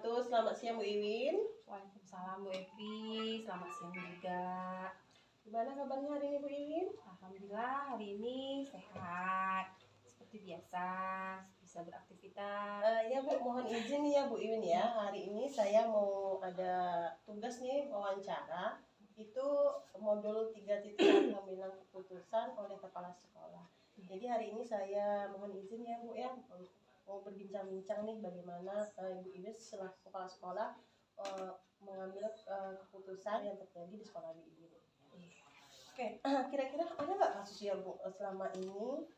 wabarakatuh. Selamat siang Bu Iwin. Waalaikumsalam Bu Evi, selamat siang juga. Gimana kabarnya hari ini Bu Iwin? Alhamdulillah hari ini sehat, seperti biasa, bisa beraktivitas. Ya Bu, mohon izin ya Bu Iwin ya. Hari ini saya mau ada tugas nih wawancara. Itu modul 3.1 pengambilan keputusan oleh kepala sekolah. Jadi hari ini saya mohon izin ya Bu ya, mau berbincang-bincang nih bagaimana Ibu Iwin selaku kepala sekolah mengambil keputusan yang terjadi di sekolah Bu Iwin. Oke, kira-kira ada nggak kasus ya Bu selama ini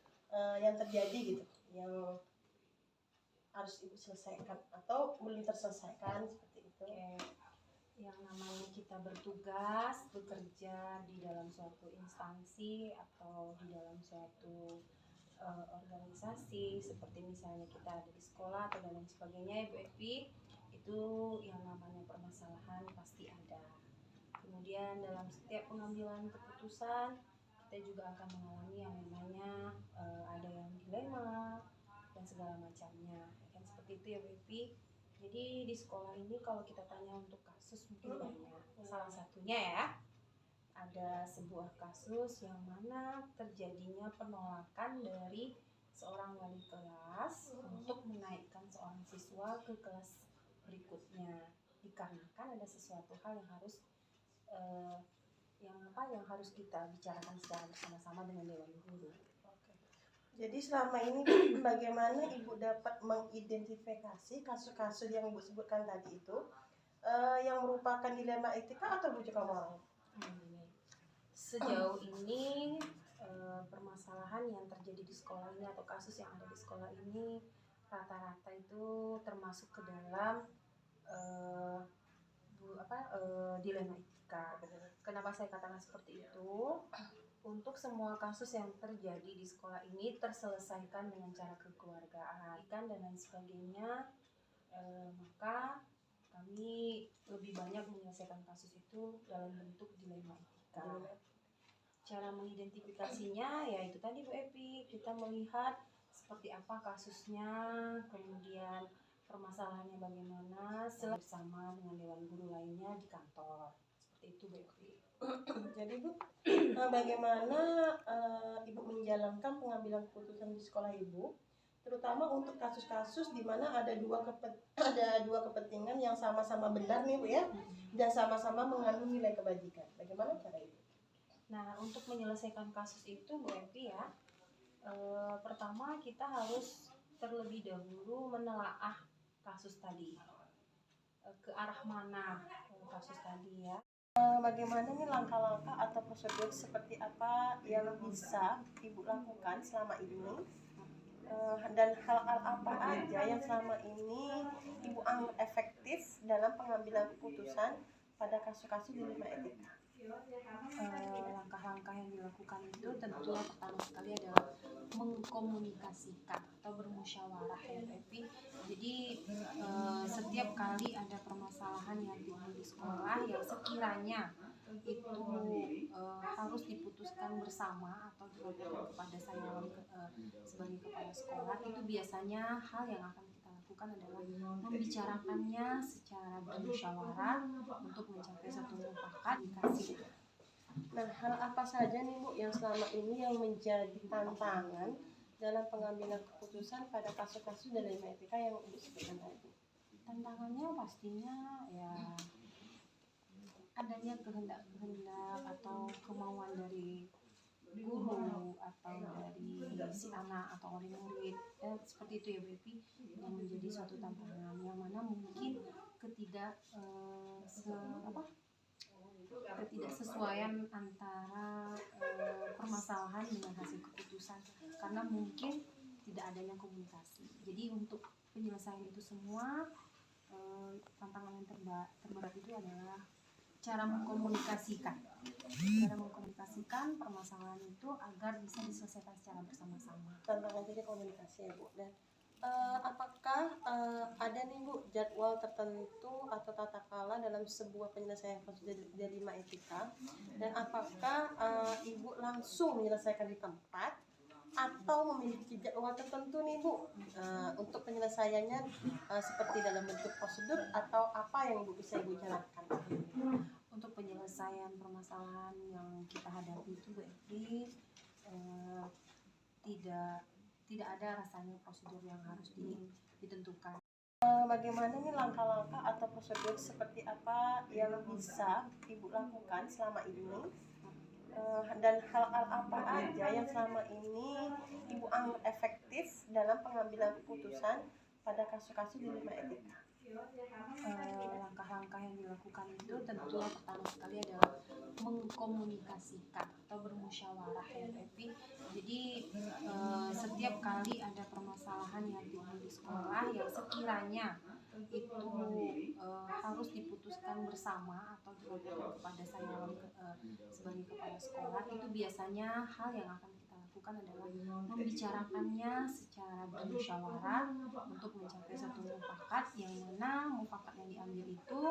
yang terjadi gitu, yang harus Ibu selesaikan atau belum terselesaikan seperti itu? Oke, yang namanya kita bertugas, bekerja di dalam suatu instansi atau di dalam suatu organisasi, seperti misalnya kita ada di sekolah atau dan lain sebagainya, Ibu Evi, itu yang namanya permasalahan pasti ada. Kemudian dalam setiap pengambilan keputusan kita juga akan mengalami yang namanya ada yang dilema dan segala macamnya, kan seperti itu ya Bu Evi. Jadi di sekolah ini kalau kita tanya untuk kasus mungkin banyak. Salah satunya ya, ada sebuah kasus yang mana terjadinya penolakan dari seorang wali kelas untuk menaikkan seorang siswa ke kelas berikutnya, dikarenakan ada sesuatu hal yang harus yang harus kita bicarakan secara bersama-sama dengan Dewan Guru. Oke. Jadi selama ini bagaimana Ibu dapat mengidentifikasi kasus-kasus yang Ibu sebutkan tadi itu yang merupakan dilema etika atau bujukan moral? Sejauh ini permasalahan yang terjadi di sekolah ini atau kasus yang ada di sekolah ini rata-rata itu termasuk ke dalam dilema etika. Kenapa saya katakan seperti itu? Untuk semua kasus yang terjadi di sekolah ini terselesaikan dengan cara kekeluargaan dan lain sebagainya, maka kami lebih banyak menyelesaikan kasus itu dalam bentuk dilema etika. Cara mengidentifikasinya ya itu tadi Bu Evi, kita melihat seperti apa kasusnya, kemudian permasalahannya bagaimana, bersama dengan Dewan Guru lainnya di kantor. Seperti itu Bu Evi. Jadi Bu, bagaimana Ibu menjalankan pengambilan keputusan di sekolah Ibu, terutama untuk kasus-kasus di mana ada dua kepentingan yang sama-sama benar nih Bu ya, dan sama-sama mengandung nilai kebajikan. Bagaimana cara itu? Nah, untuk menyelesaikan kasus itu Bu Evi ya, pertama kita harus terlebih dahulu menelaah kasus tadi, ke arah mana kasus tadi ya. Bagaimana nih langkah-langkah atau prosedur seperti apa yang bisa Ibu lakukan selama ini, dan hal-hal apa aja yang selama ini Ibu anggap efektif dalam pengambilan keputusan pada kasus-kasus dilema etika? Langkah-langkah yang dilakukan itu tentunya pertama sekali adalah mengkomunikasikan atau bermusyawarah ya Evi. Jadi setiap kali ada permasalahan yang timbul di sekolah yang sekiranya itu harus diputuskan bersama atau dilakukan kepada saya sebagai kepala sekolah, itu biasanya hal yang akan kita lakukan adalah membicarakannya secara bermusyawarah untuk mencapai satu mufakat dikasih. Nah, hal apa saja nih Bu yang selama ini yang menjadi tantangan dalam pengambilan keputusan pada kasus-kasus dilema etika yang Ibu sebutkan tadi? Tantangannya pastinya ya adanya kehendak atau kemauan dari guru atau dari si anak atau oleh murid, seperti itu ya Bu Evi, yang menjadi suatu tantangan yang mana mungkin ketidaksesuaian antara permasalahan dengan hasil keputusan karena mungkin tidak adanya komunikasi. Jadi untuk penyelesaian itu semua tantangan yang terberat itu adalah cara mengkomunikasikan permasalahan itu agar bisa diselesaikan secara bersama-sama. Tantangan jadi komunikasi ya Bu. Dan apakah ada nih Bu jadwal tertentu atau tata krama dalam sebuah penyelesaian kasus dilema etika, dan apakah Ibu langsung menyelesaikan di tempat atau memilih jadwal tertentu nih Bu untuk penyelesaiannya seperti dalam bentuk prosedur atau apa yang bisa Ibu jalankan? Untuk penyelesaian permasalahan yang kita hadapi itu Bu Evi, tidak ada rasanya prosedur yang harus ditentukan. Bagaimana nih langkah-langkah atau prosedur seperti apa yang bisa Ibu lakukan selama ini? Dan hal-hal apa aja yang selama ini Ibu anggap efektif dalam pengambilan keputusan pada kasus-kasus dilema etika? Langkah-langkah yang dilakukan itu tentu pertama sekali adalah mengkomunikasikan atau bermusyawarah ya Evi. Jadi setiap kali ada permasalahan yang timbul di sekolah yang sekiranya itu harus diputuskan bersama atau dilakukan kepada saya sebagai kepala sekolah, itu biasanya hal yang akan kita lakukan adalah membicarakannya secara bermusyawarah untuk mencapai satu mufakat, yang mana mufakat yang diambil itu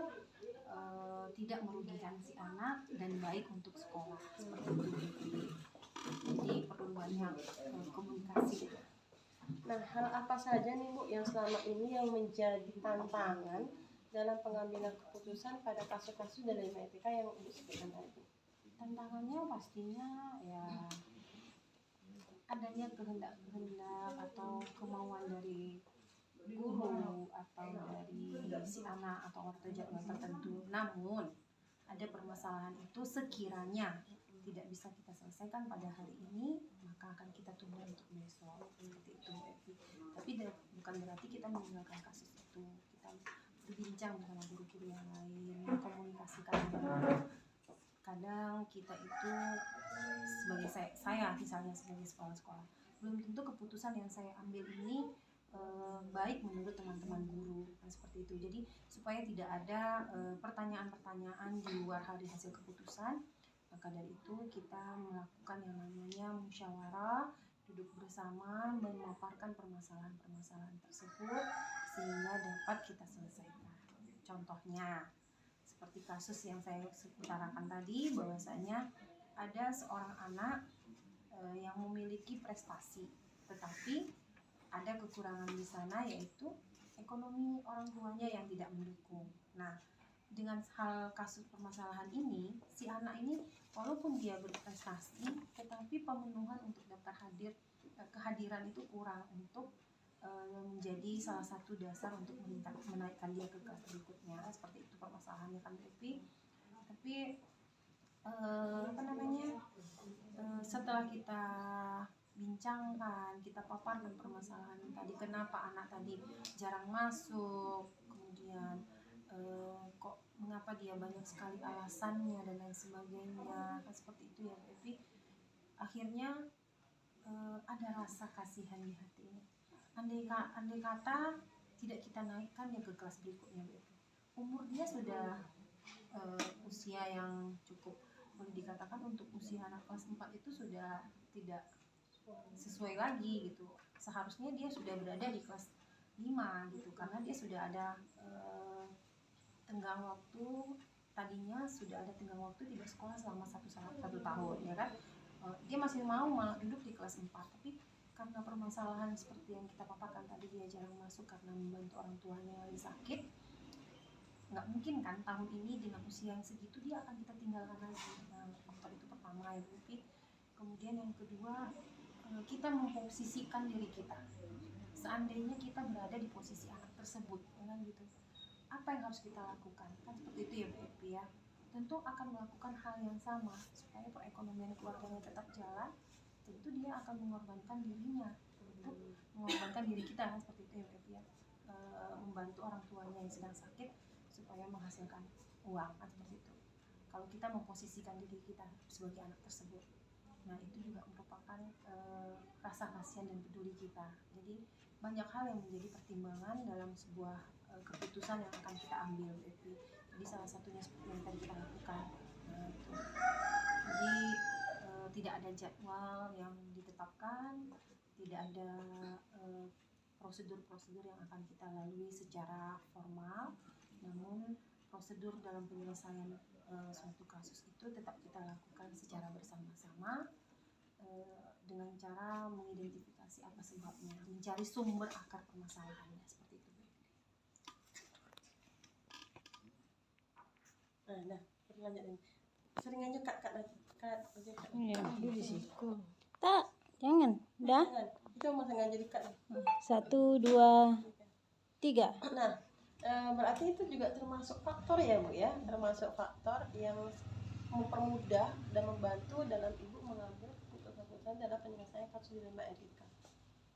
tidak merugikan si anak dan baik untuk sekolah, seperti itu. Jadi perlu banyak komunikasi. Nah, hal apa saja nih Bu yang selama ini yang menjadi tantangan dalam pengambilan keputusan pada kasus-kasus dilema etika yang Ibu sebutkan tadi? Tantangannya pastinya ya adanya kehendak atau kemauan dari guru atau dari si anak atau orang jadwal tertentu. Namun ada permasalahan itu sekiranya tidak bisa kita selesaikan pada hari ini, maka akan kita tunda untuk besok, seperti itu. Tapi bukan berarti kita meninggalkan kasus itu. Kita berbincang bersama guru-guru yang lain, mengkomunikasikan dengan. Kadang kita itu sebagai saya misalnya sebagai kepala sekolah, belum tentu keputusan yang saya ambil ini baik menurut teman-teman guru, seperti itu. Jadi supaya tidak ada pertanyaan-pertanyaan di luar dari hasil keputusan, maka dari itu kita melakukan yang namanya musyawarah, duduk bersama, memaparkan permasalahan-permasalahan tersebut sehingga dapat kita selesaikan. Contohnya seperti kasus yang saya utarakan tadi, bahwasanya ada seorang anak yang memiliki prestasi, tetapi ada kekurangan di sana, yaitu ekonomi orang tuanya yang tidak mendukung. Nah, dengan hal kasus permasalahan ini, si anak ini walaupun dia berprestasi, tetapi pemenuhan untuk daftar kehadiran itu kurang untuk menjadi salah satu dasar untuk menaikkan dia ke kelas berikutnya. Seperti itu permasalahannya kan Devi. Tapi setelah kita bincangkan, kita paparkan permasalahan tadi, kenapa anak tadi jarang masuk, kemudian mengapa dia banyak sekali alasannya dan lain sebagainya, seperti itu ya Devi. Akhirnya ada rasa kasihan di hati ini. Andai kata tidak kita naikkan dia ke kelas berikutnya, umur dia sudah usia yang cukup, boleh dikatakan untuk usia anak kelas 4 itu sudah tidak sesuai lagi gitu. Seharusnya dia sudah berada di kelas 5 gitu, karena dia sudah ada tenggang waktu, tadinya sudah ada tenggang waktu tidak sekolah selama satu tahun ya kan. Dia masih mau malah duduk di kelas 4, tapi karena permasalahan seperti yang kita paparkan tadi, dia jarang masuk karena membantu orang tuanya yang lagi sakit. Nggak mungkin kan tahun ini dengan usia yang segitu dia akan kita tinggalkan lagi. Nah, faktor itu pertama ya Bu. Kemudian yang kedua, kita memposisikan diri kita. Seandainya kita berada di posisi anak tersebut, kan gitu. Apa yang harus kita lakukan? Kan seperti itu ya Bu Epi ya. Tentu akan melakukan hal yang sama supaya perekonomian keluarganya tetap jalan. Tentu dia akan mengorbankan dirinya untuk mengorbankan diri kita, kan seperti itu ya Bu Epi ya. Membantu orang tuanya yang sedang sakit supaya menghasilkan uang, kan seperti itu. Kalau kita memposisikan diri kita sebagai anak tersebut, nah itu juga merupakan rasa kasihan dan peduli kita. Jadi banyak hal yang menjadi pertimbangan dalam sebuah keputusan yang akan kita ambil. Jadi salah satunya seperti yang tadi kita lakukan. Gitu. Jadi tidak ada jadwal yang ditetapkan, tidak ada prosedur-prosedur yang akan kita lalui secara formal, namun prosedur dalam penyelesaian suatu kasus itu tetap kita lakukan secara bersama-sama dengan cara mengidentifikasi mengatasi apa sebabnya, mencari sumber akar permasalahannya seperti itu. Nah, lanjutin. Sering aja kak aja kak. Iya, dia di situ. Tak, jangan. Udah. Jangan. Itu mau sengaja dikat. 1, 2, 3. Nah, berarti itu juga termasuk faktor ya Bu ya, termasuk faktor yang mempermudah dan membantu dalam ibu mengambil keputusan dalam penyelesaian kasus dilema etika.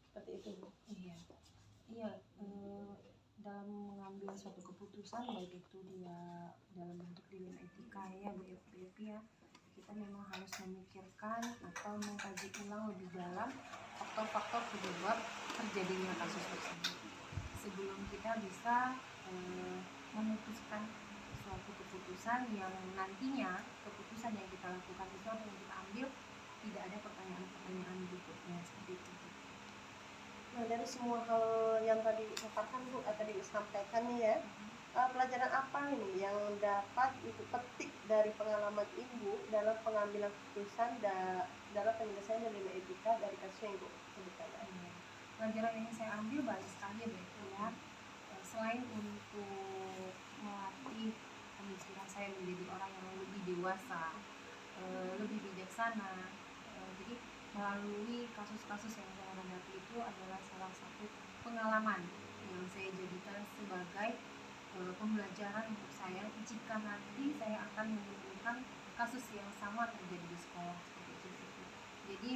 Seperti itu Bu. Iya, iya. Dalam mengambil suatu keputusan, baik itu dia dalam bentuk dilema etika ya Bu Evi ya, kita memang harus memikirkan atau mengkaji ulang lebih dalam faktor-faktor penyebab terjadinya kasus tersebut sebelum kita bisa memutuskan suatu keputusan yang nantinya keputusan yang kita lakukan itu atau yang kita ambil tidak ada pertanyaan-pertanyaan berikutnya seperti itu. Nah, dari semua hal yang tadi dipaparkan Bu, tadi disampaikan nih ya, pelajaran apa ini yang dapat ibu petik dari pengalaman ibu dalam pengambilan keputusan dalam penyelesaian dilema etika dari kasus yang ibu sebutkan tadi? Pelajaran yang saya ambil banyak sekali ya Bu ya. Selain untuk melatih pemikiran saya menjadi orang yang lebih dewasa, lebih bijaksana, jadi melalui kasus-kasus yang saya hadapi itu adalah salah satu pengalaman yang saya jadikan sebagai pembelajaran untuk saya jika nanti saya akan menemukan kasus yang sama terjadi di sekolah seperti itu. Jadi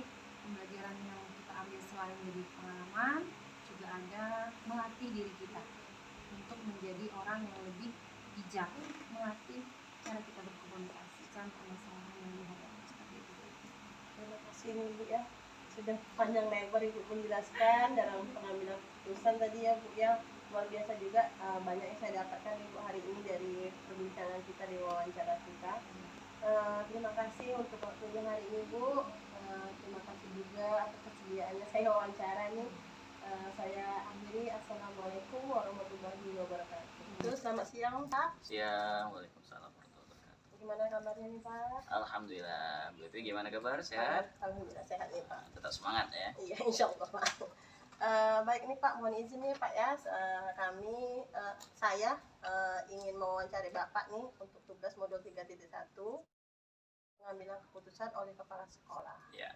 pembelajaran yang kita ambil selain dari pengalaman juga ada melatih diri kita untuk menjadi orang yang lebih bijak, melatih cara kita berkomunikasi, cara permasalahan yang dihadapi seperti itu. Terima kasih Bu ya, sudah panjang lebar Ibu menjelaskan dalam pengambilan keputusan tadi ya Bu ya. Luar biasa juga banyak yang saya dapatkan Ibu hari ini dari perbincangan kita di wawancara kita. Terima kasih untuk waktunya hari ini Bu. Terima kasih juga atas kesediaannya saya wawancara nih. Saya akhiri. Assalamualaikum warahmatullahi wabarakatuh. Selamat siang Pak. Siang, waalaikumsalam warahmatullahi wabarakatuh. Gimana kabarnya nih Pak? Alhamdulillah. Bu Evi gimana kabar? Sehat? Alhamdulillah sehat nih Pak. Tetap semangat ya. Iya, insya Allah Pak. Baik nih Pak, mohon izin nih Pak ya, saya ingin mewawancari Bapak nih untuk tugas modul 3.1 pengambilan keputusan oleh kepala sekolah. Ya.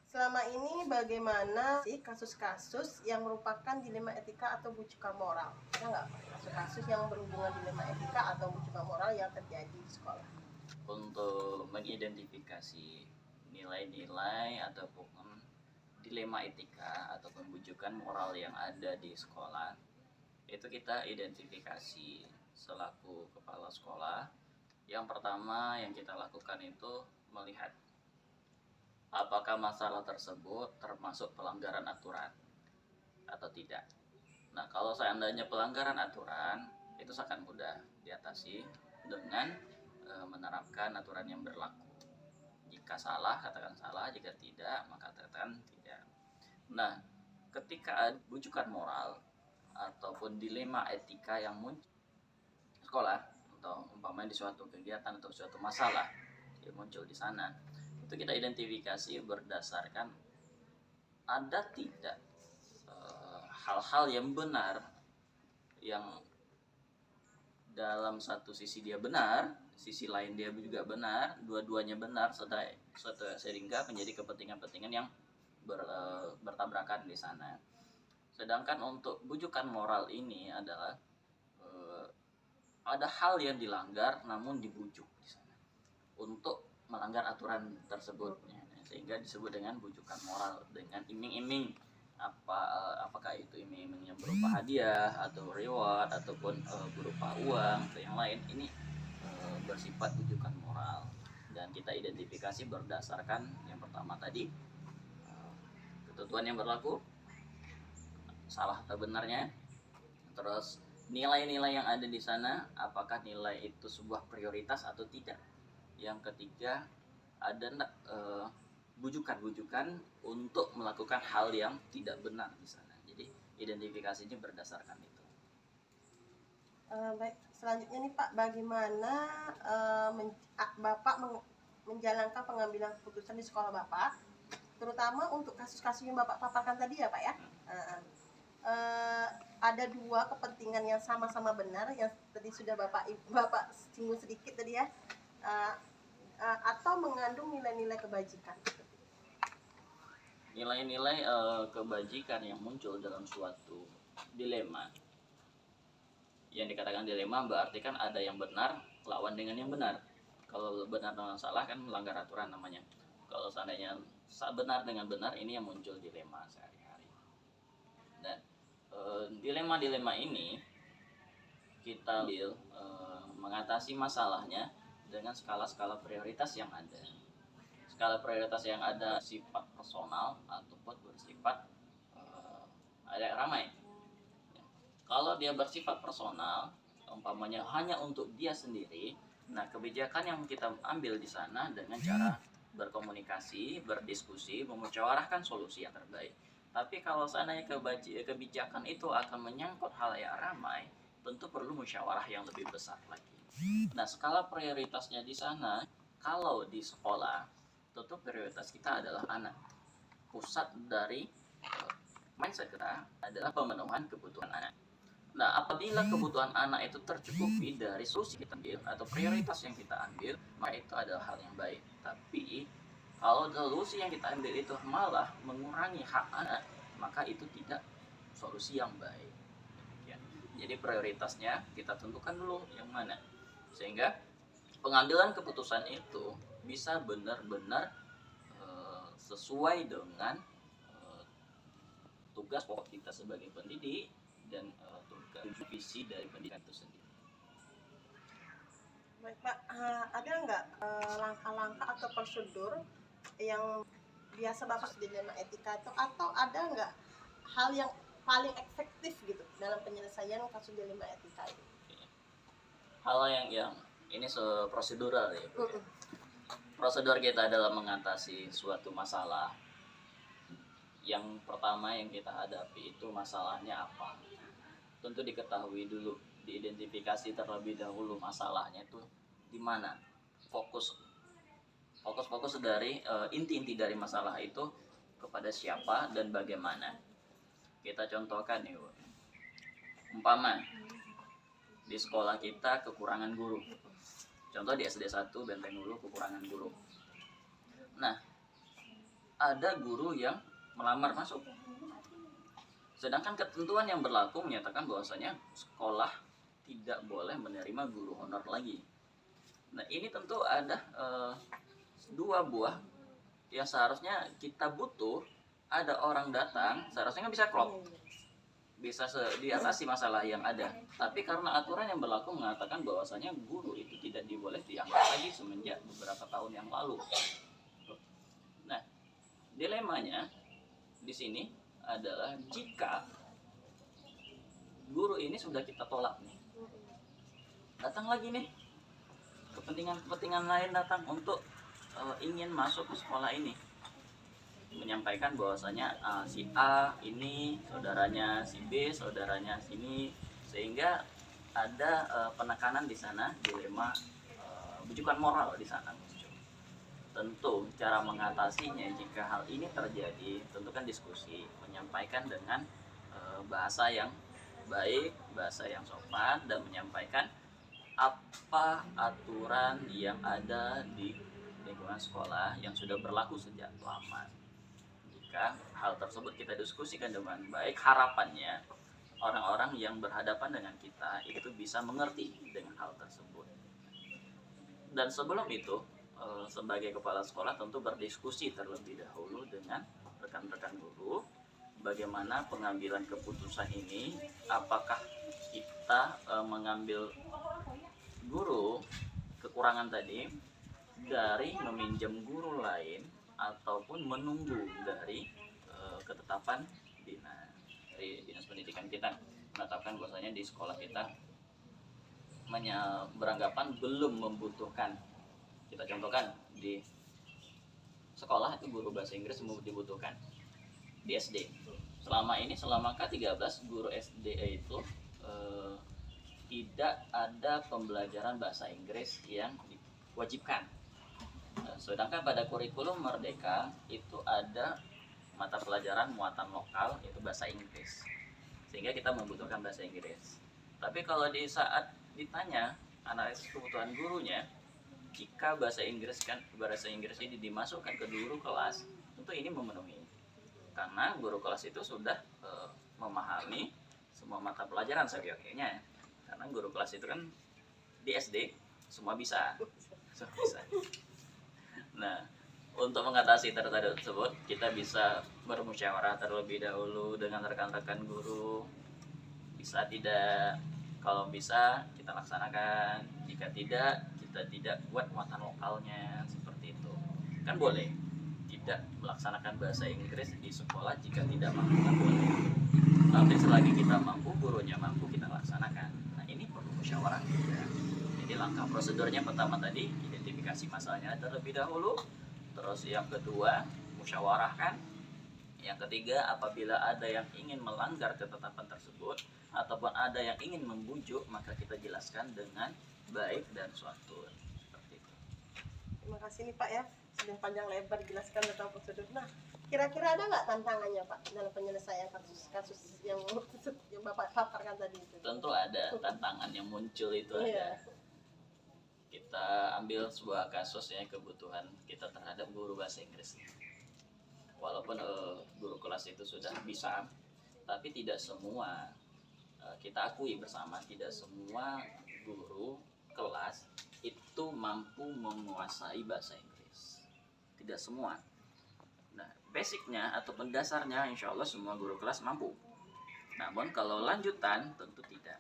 Selama ini bagaimana sih kasus-kasus yang merupakan dilema etika atau bujukan moral? Ada nggak kasus-kasus yang berhubungan dilema etika atau bujukan moral yang terjadi di sekolah? Untuk mengidentifikasi nilai-nilai ataupun dilema etika atau pembujukan moral yang ada di sekolah, itu kita identifikasi selaku kepala sekolah. Yang pertama yang kita lakukan itu melihat apakah masalah tersebut termasuk pelanggaran aturan atau tidak. Nah, kalau seandainya pelanggaran aturan, itu sangat mudah diatasi dengan menerapkan aturan yang berlaku. Jika salah, katakan salah. Jika tidak, maka katakan tidak. Nah, ketika ada bujukan moral ataupun dilema etika yang muncul di sekolah atau umpamanya di suatu kegiatan atau suatu masalah yang muncul di sana, itu kita identifikasi berdasarkan ada tidak hal-hal yang benar yang dalam satu sisi dia benar, sisi lain dia juga benar, dua-duanya benar, sehingga menjadi kepentingan-kepentingan yang bertabrakan di sana. Sedangkan untuk bujukan moral ini adalah ada hal yang dilanggar namun dibujuk di sana untuk melanggar aturan tersebut, sehingga disebut dengan bujukan moral dengan iming-iming apakah itu iming-iming yang berupa hadiah atau reward ataupun berupa uang atau yang lain. Ini bersifat bujukan moral dan kita identifikasi berdasarkan yang pertama tadi ketentuan yang berlaku, salah atau benarnya, terus nilai-nilai yang ada di sana apakah nilai itu sebuah prioritas atau tidak. Yang ketiga ada bujukan-bujukan untuk melakukan hal yang tidak benar di sana. Jadi identifikasinya berdasarkan itu. Baik, selanjutnya nih Pak, bagaimana Bapak menjalankan pengambilan keputusan di sekolah Bapak terutama untuk kasus-kasus yang Bapak paparkan tadi ya Pak ya. Ada dua kepentingan yang sama-sama benar yang tadi sudah Bapak singgung sedikit tadi ya, atau mengandung nilai-nilai kebajikan. Nilai-nilai kebajikan yang muncul dalam suatu dilema. Yang dikatakan dilema berarti kan ada yang benar lawan dengan yang benar. Kalau benar dengan salah kan melanggar aturan namanya. Kalau seandainya benar dengan benar, ini yang muncul dilema sehari-hari. Dan dilema-dilema ini kita ambil mengatasi masalahnya dengan skala-skala prioritas yang ada. Skala prioritas yang ada sifat personal ataupun bersifat ada ramai. Kalau dia bersifat personal, umpamanya hanya untuk dia sendiri, nah kebijakan yang kita ambil di sana dengan cara berkomunikasi, berdiskusi, memusyawarahkan solusi yang terbaik. Tapi kalau seandainya kebijakan itu akan menyangkut hal yang ramai, tentu perlu musyawarah yang lebih besar lagi. Nah, skala prioritasnya di sana, kalau di sekolah, tentu prioritas kita adalah anak. Pusat dari mindset kita adalah pemenuhan kebutuhan anak. Nah, apabila kebutuhan anak itu tercukupi dari solusi kita ambil atau prioritas yang kita ambil, maka itu adalah hal yang baik. Tapi kalau solusi yang kita ambil itu malah mengurangi hak anak, maka itu tidak solusi yang baik. Ya. Jadi prioritasnya kita tentukan dulu yang mana, sehingga pengambilan keputusan itu bisa benar-benar sesuai dengan tugas pokok kita sebagai pendidik dan tugas visi dari pendidikan itu sendiri. Baik Pak, ada nggak langkah-langkah atau prosedur yang biasa Bapak dilema etika itu, atau ada nggak hal yang paling efektif gitu dalam penyelesaian kasus dilema etika ini? Hal yang ini prosedural ya. Prosedur kita dalam mengatasi suatu masalah. Yang pertama yang kita hadapi itu masalahnya apa. Tentu diketahui dulu, diidentifikasi terlebih dahulu masalahnya itu di mana. Fokus dari inti-inti dari masalah itu kepada siapa dan bagaimana. Kita contohkan nih, umpama di sekolah kita kekurangan guru. Contoh di SD 1 Benteng Hulu kekurangan guru. Nah, ada guru yang melamar masuk. Sedangkan ketentuan yang berlaku menyatakan bahwasanya sekolah tidak boleh menerima guru honor lagi. Nah, ini tentu ada dua buah yang seharusnya kita butuh. Ada orang datang, seharusnya bisa klop, bisa diatasi masalah yang ada. Tapi karena aturan yang berlaku mengatakan bahwasanya guru itu tidak boleh diangkat lagi semenjak beberapa tahun yang lalu. Nah, dilemanya di sini adalah jika guru ini sudah kita tolak nih, datang lagi nih kepentingan lain datang untuk ingin masuk ke sekolah ini, menyampaikan bahwasanya si A ini saudaranya si B, saudaranya sini, sehingga ada penekanan di sana, dilema bujukan moral di sana muncul. Tentu cara mengatasinya jika hal ini terjadi, tentu kan diskusi, menyampaikan dengan bahasa yang baik, bahasa yang sopan, dan menyampaikan apa aturan yang ada di lingkungan sekolah yang sudah berlaku sejak lama. Jika hal tersebut kita diskusikan dengan baik, harapannya orang-orang yang berhadapan dengan kita itu bisa mengerti dengan hal tersebut. Dan sebelum itu, sebagai kepala sekolah tentu berdiskusi terlebih dahulu dengan rekan-rekan guru, bagaimana pengambilan keputusan ini, apakah kita mengambil guru kekurangan tadi dari meminjam guru lain ataupun menunggu dari ketetapan dinas pendidikan kita menetapkan bahwasanya di sekolah kita beranggapan belum membutuhkan. Kita contohkan di sekolah itu guru bahasa Inggris dibutuhkan di SD. Selama K13 guru SD itu tidak ada pembelajaran bahasa Inggris yang diwajibkan. Sedangkan pada kurikulum Merdeka itu ada mata pelajaran muatan lokal, itu bahasa Inggris, sehingga kita membutuhkan bahasa Inggris. Tapi kalau di saat ditanya analisis kebutuhan gurunya, jika bahasa Inggris ini dimasukkan ke guru kelas, tentu ini memenuhi, karena guru kelas itu sudah memahami semua mata pelajaran seyogyanya. Karena guru kelas itu kan di SD semua bisa. Nah, untuk mengatasi tersebut, kita bisa bermusyawarah terlebih dahulu dengan rekan-rekan guru. Bisa tidak, kalau bisa kita laksanakan, jika tidak, kita tidak buat muatan lokalnya, seperti itu. Kan boleh tidak melaksanakan bahasa Inggris di sekolah jika tidak mampu, kan boleh. Tapi selagi kita mampu, gurunya mampu, kita laksanakan. Nah, ini perlu musyawarah juga. Jadi langkah prosedurnya pertama tadi, identifikasi masalahnya terlebih dahulu. Terus yang kedua, musyawarahkan. Yang ketiga, apabila ada yang ingin melanggar ketetapan tersebut ataupun ada yang ingin membujuk, maka kita jelaskan dengan baik dan santun. Seperti itu. Terima kasih nih Pak ya, sudah panjang lebar dijelaskan tentang prosedur. Nah, kira-kira ada nggak tantangannya Pak dalam penyelesaian kasus-kasus yang Bapak paparkan tadi itu? Tentu ada tantangan yang muncul itu ada. Iya. Kita ambil sebuah kasus ya, kebutuhan kita terhadap guru bahasa Inggris. Walaupun guru kelas itu sudah bisa, tapi tidak semua, kita akui bersama, tidak semua guru kelas itu mampu menguasai bahasa Inggris. Tidak semua. Nah, basicnya ataupun dasarnya insya Allah semua guru kelas mampu. Namun kalau lanjutan tentu tidak.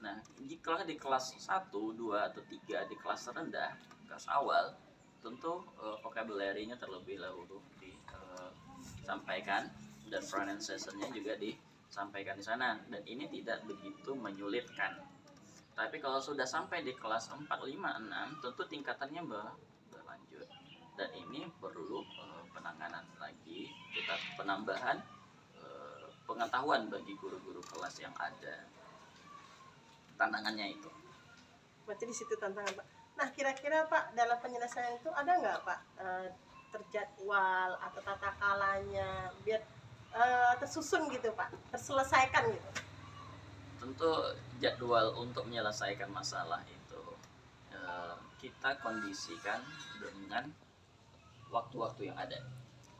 Nah, jika di kelas 1, 2, atau 3, di kelas rendah, kelas awal, tentu vocabulary-nya terlebih dahulu disampaikan dan pronunciation-nya juga disampaikan di sana, dan ini tidak begitu menyulitkan. Tapi kalau sudah sampai di kelas 4, 5, 6, tentu tingkatannya berlanjut, dan ini perlu penanganan lagi, kita penambahan pengetahuan bagi guru-guru kelas yang ada. Tantangannya itu. Berarti di situ tantangan Pak. Nah, kira-kira Pak dalam penyelesaian itu ada nggak Pak terjadwal atau tata kalanya biar tersusun gitu Pak, terselesaikan gitu? Tentu jadwal untuk menyelesaikan masalah itu kita kondisikan dengan waktu-waktu yang ada.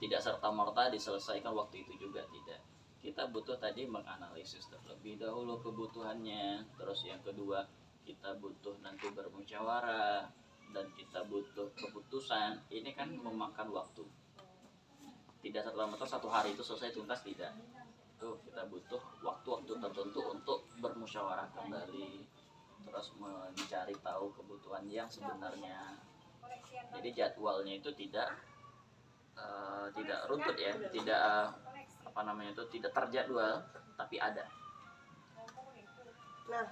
Tidak serta-merta diselesaikan waktu itu juga, tidak. Kita butuh tadi menganalisis terlebih dahulu kebutuhannya. Terus yang kedua, kita butuh nanti bermusyawarah, dan kita butuh keputusan. Ini kan memakan waktu. Tidak serta-merta satu hari itu selesai tuntas, tidak. Itu kita butuh waktu-waktu tertentu untuk bermusyawarah kembali, terus mencari tahu kebutuhan yang sebenarnya. Jadi jadwalnya itu tidak runtut ya, tidak tidak terjadwal, tapi ada. Nah,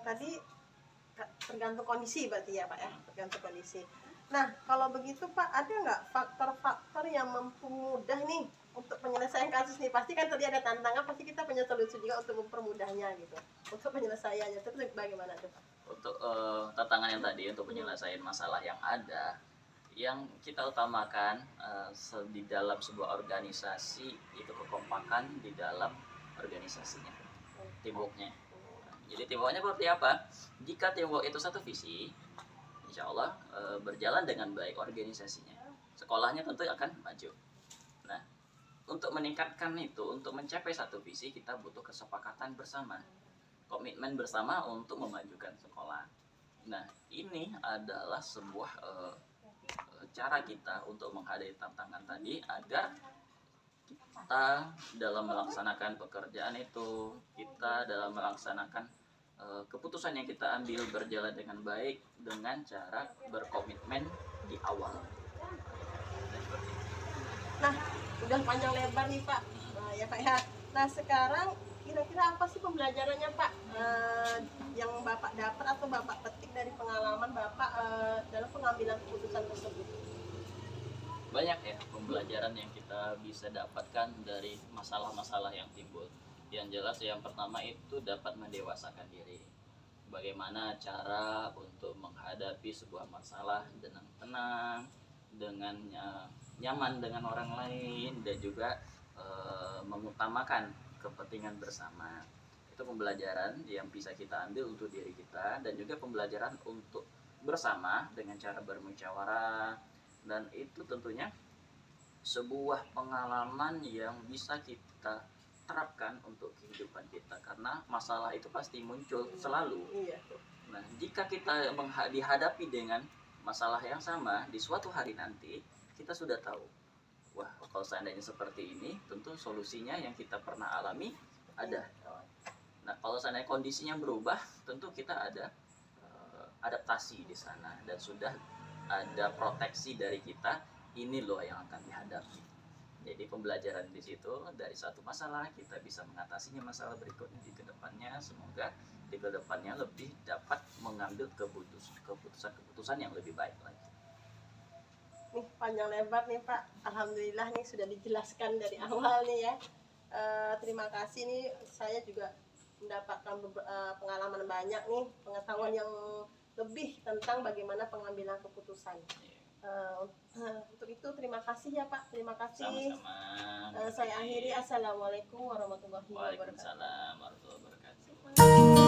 tadi tergantung kondisi berarti ya Pak ya, tergantung kondisi. Nah, kalau begitu Pak, ada nggak faktor-faktor yang mempermudah nih untuk penyelesaian kasus nih? Pasti kan tadi ada tantangan, pasti kita punya solusi juga untuk mempermudahnya gitu, untuk penyelesaiannya. Terus bagaimana tuh Pak? Untuk tantangan yang tadi, untuk penyelesaian masalah yang ada, yang kita utamakan di dalam sebuah organisasi itu kekompakan di dalam organisasinya, teamworknya. Jadi teamworknya seperti apa? Jika teamwork itu satu visi, insya Allah berjalan dengan baik organisasinya, sekolahnya tentu akan maju. Nah, untuk meningkatkan itu, untuk mencapai satu visi, kita butuh kesepakatan bersama, komitmen bersama untuk memajukan sekolah. Nah, ini adalah sebuah cara kita untuk menghadapi tantangan tadi, agar kita dalam melaksanakan pekerjaan itu, kita dalam melaksanakan keputusan yang kita ambil berjalan dengan baik dengan cara berkomitmen di awal. Nah, udah panjang lebar nih Pak, ya Pak ya. Nah, sekarang kira-kira apa sih pembelajarannya Pak yang Bapak dapat atau Bapak petik dari pengalaman Bapak dalam pengambilan keputusan tersebut? Banyak ya pembelajaran yang kita bisa dapatkan dari masalah-masalah yang timbul. Yang jelas yang pertama itu dapat mendewasakan diri. Bagaimana cara untuk menghadapi sebuah masalah dengan tenang, dengan nyaman dengan orang lain, dan juga mengutamakan kepentingan bersama. Itu pembelajaran yang bisa kita ambil untuk diri kita, dan juga pembelajaran untuk bersama dengan cara bermusyawarah. Dan itu tentunya sebuah pengalaman yang bisa kita terapkan untuk kehidupan kita, karena masalah itu pasti muncul selalu. Iya. Nah, jika kita dihadapi dengan masalah yang sama di suatu hari nanti, kita sudah tahu, wah, kalau seandainya seperti ini, tentu solusinya yang kita pernah alami ada. Nah, kalau seandainya kondisinya berubah, tentu kita ada adaptasi di sana, dan sudah ada proteksi dari kita. Ini loh yang akan dihadapi. Jadi pembelajaran di situ, dari satu masalah kita bisa mengatasinya masalah berikutnya di kedepannya. Semoga di kedepannya lebih dapat mengambil keputusan yang lebih baik lagi. Nih panjang lebar nih Pak, alhamdulillah nih sudah dijelaskan dari awal nih ya. Terima kasih nih, saya juga mendapatkan pengalaman banyak nih, pengetahuan yang lebih tentang bagaimana pengambilan keputusan. Untuk itu terima kasih ya Pak, terima kasih. Sama-sama. Saya akhiri, assalamualaikum warahmatullahi wabarakatuh. Waalaikumsalam warahmatullahi wabarakatuh.